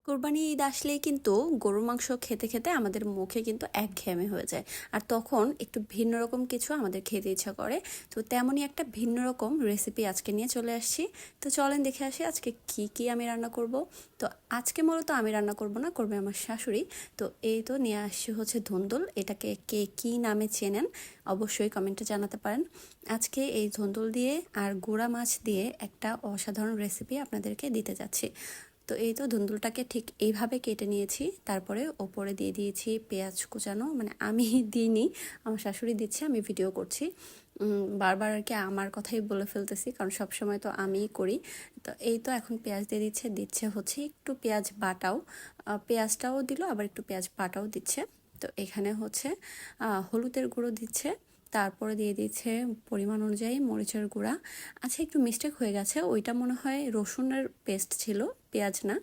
কোরবানি ঈদ আসলেই কিন্তু গরুর মাংস খেতে খেতে আমাদের মুখে কিন্তু একঘেয়েমি হয়ে যায়। আর তখন একটু ভিন্ন রকম কিছু আমাদের খেতে ইচ্ছা করে। তো তেমনই একটা ভিন্ন রকম রেসিপি আজকে নিয়ে চলে আসছি। তো চলেন দেখে আসি আজকে কি কি আমি রান্না করব। তো আজকে মূলত আমি রান্না করব না, করবে আমার শাশুড়ি। তো এই তো নিয়ে আসছি হচ্ছে ধুন্দুল। এটাকে কে কী নামে চেনেন অবশ্যই কমেন্টে জানাতে পারেন। আজকে এই ধুন্দুল দিয়ে আর গুঁড়া মাছ দিয়ে একটা অসাধারণ রেসিপি আপনাদেরকে দিতে যাচ্ছি। তো এই তো ধুন্দুলটাকে ঠিক এইভাবে কেটে নিয়েছি, তারপরে ওপরে দিয়ে দিয়েছি পেঁয়াজ কুচানো, মানে আমি দিইনি, আমার শাশুড়ি দিচ্ছে, আমি ভিডিও করছি। বারবার আর কি আমার কথাই বলে ফেলতেছি, কারণ সব সময় তো আমিই করি। তো এই তো এখন পেঁয়াজ দিয়ে দিচ্ছে হচ্ছে একটু পেঁয়াজ বাটাও, পেঁয়াজটাও দিল, আবার একটু পেঁয়াজ বাটাও দিচ্ছে। তো এখানে হচ্ছে হলুদের গুঁড়ো দিচ্ছে, তারপরে দিয়ে দিচ্ছে পরিমাণ অনুযায়ী মরিচের গুঁড়া। আচ্ছা, একটু মিস্টেক হয়ে গেছে, ওইটা মনে হয় রসুনের পেস্ট ছিল, পেঁয়াজ না,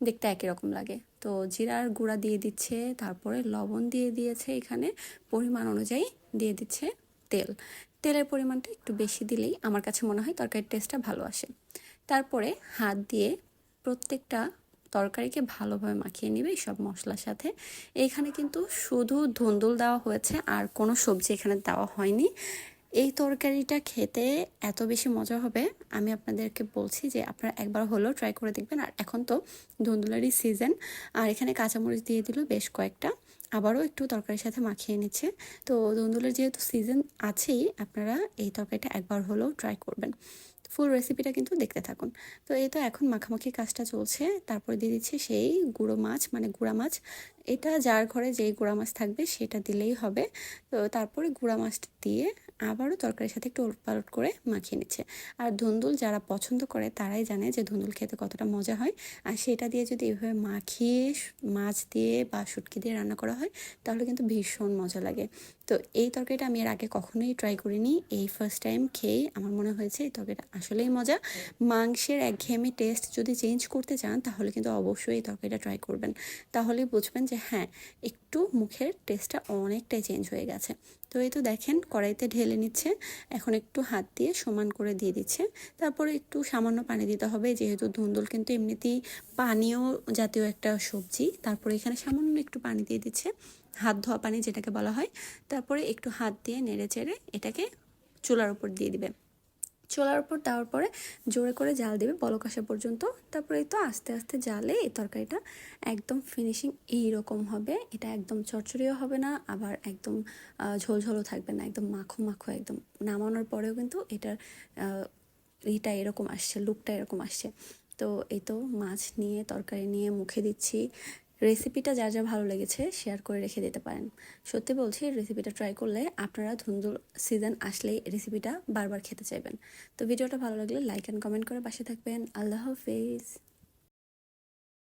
দেখতে একই রকম লাগে। তো জিরার গুঁড়া দিয়ে দিচ্ছে, তারপরে লবণ দিয়ে দিয়েছে, এখানে পরিমাণ অনুযায়ী দিয়ে দিচ্ছে তেল। তেলের পরিমাণটা একটু বেশি দিলেই আমার কাছে মনে হয় তরকারির টেস্টটা ভালো আসে। তারপরে হাত দিয়ে প্রত্যেকটা তরকারিকে ভালোভাবে মাখিয়ে নিবে সব মশলার সাথে। এইখানে কিন্তু শুধু ধুন্দুল দেওয়া হয়েছে, আর কোনো সবজি এখানে দেওয়া হয়নি। এই তরকারিটা খেতে এত বেশি মজা হবে, আমি আপনাদেরকে বলছি যে আপনারা একবার হলেও ট্রাই করে দেখবেন। আর এখন তো ধুন্দুলেরই সিজন, আর এখানে কাঁচামরিচ দিয়ে দিল বেশ কয়েকটা, আবারও একটু তরকারির সাথে মাখিয়ে নিচ্ছে। তো ধুন্দুলের যেহেতু সিজন আছেই, আপনারা এই তরকারিটা একবার হলেও ট্রাই করবেন। ফুল রেসিপিটা কিন্তু দেখতে থাকুন। তো এই তো এখন মাখামাখি কাজটা চলছে, তারপরে দিয়ে দিচ্ছি সেই গুঁড়ো মাছ, মানে গুঁড়া মাছ। এটা যার ঘরে যেই গুঁড়া মাছ থাকবে সেটা দিলেই হবে। তো তারপরে গুঁড়া মাছটা দিয়ে আবারও তরকারির সাথে একটু ওলটপালট করে মাখিয়ে নিচ্ছে। আর ধুন্দুল যারা পছন্দ করে তারাই জানে যে ধুন্দুল খেতে কতটা মজা হয়। আর সেটা দিয়ে যদি এভাবে মাখিয়ে মাছ দিয়ে বা শুটকি দিয়ে রান্না করা হয়, তাহলে কিন্তু ভীষণ মজা লাগে। তো এই তরকারিটা আমি এর আগে কখনোই ট্রাই করিনি, এই ফার্স্ট টাইম খেয়ে আমার মনে হয়েছে এই তরকারিটা আসলেই মজা। মাংসের একঘেয়েমি টেস্ট যদি চেঞ্জ করতে চান, তাহলে কিন্তু অবশ্যই এই তরকারিটা ট্রাই করবেন। তাহলেই বুঝবেন যে হ্যাঁ, একটু মুখের টেস্টটা অনেকটাই চেঞ্জ হয়ে গেছে। তো এই তো দেখেন কড়াইতে ঢেলে নিচ্ছে, এখন একটু হাত দিয়ে সমান করে দিয়ে দিচ্ছে। তারপরে একটু সামান্য পানি দিতে হবে, যেহেতু ধুন্দুল কিন্তু এমনিতেই পানীয় জাতীয় একটা সবজি। তারপরে এখানে সামান্য একটু পানি দিয়ে দিচ্ছে, হাত ধোয়া পানি যেটাকে বলা হয়। তারপরে একটু হাত দিয়ে নেড়ে চেড়ে এটাকে চুলার উপর দিয়ে দিবে। চুলার উপর দেওয়ার পরে জোরে করে জাল দেবে বলক আসা পর্যন্ত। তারপরে এই তো আস্তে আস্তে জালে এই তরকারিটা একদম ফিনিশিং এইরকম হবে। এটা একদম চচ্চড়িও হবে না, আবার একদম ঝোলঝোলও থাকবে না, একদম মাখো মাখো একদম। নামানোর পরেও কিন্তু এটার এটা এরকম আসছে, লুকটা এরকম আসছে। তো এই তো মাছ নিয়ে তরকারি নিয়ে মুখে দিচ্ছি। রেসিপিটা যার যা ভালো লেগেছে শেয়ার করে রেখে দিতে পারেন। সত্যি বলছি, রেসিপিটা ট্রাই করলে আপনারা ধুন্দুল সিজন আসলেই রেসিপিটা বারবার খেতে চাইবেন। তো ভিডিওটা ভালো লাগলে লাইক অ্যান্ড কমেন্ট করে পাশে থাকবেন। আল্লাহ হাফেজ।